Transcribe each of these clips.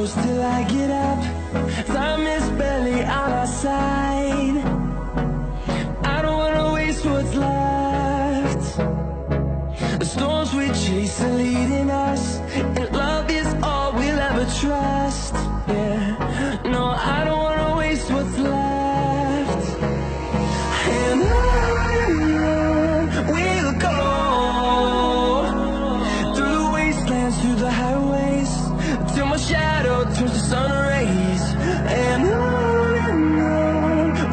close till I get up. Time is barely on our side. I don't wanna waste what's left. The storms we chase are leading us, and love is all we'll ever trust. Yeah, no, I don't wanna waste what's left. And on we'll go, through the wastelands, through the highways, till my shadow turns to sun rays. And on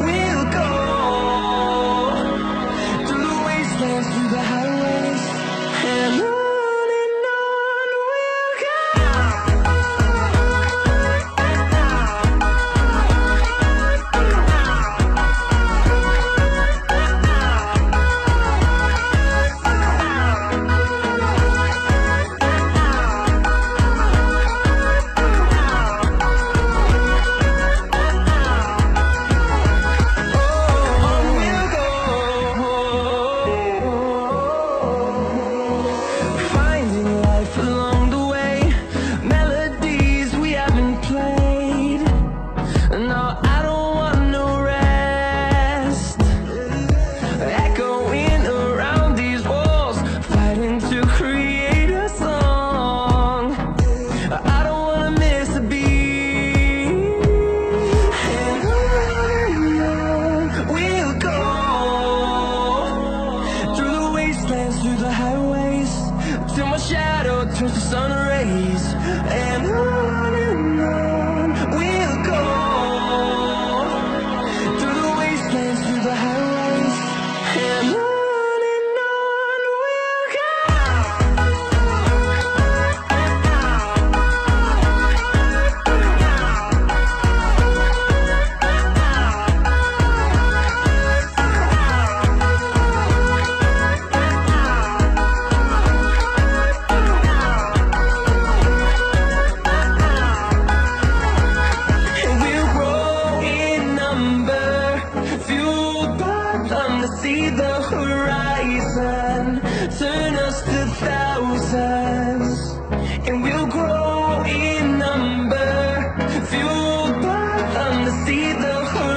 we'll go, through the wastelands, through the highways, and on we'll go. Through the highways, till my shadow turns to sun rays. And on we'll go, through the wastelands, through the highways, and on we'll go. See the horizon turn us to thousands, and we'll grow in number, fueled by them to see the horizon.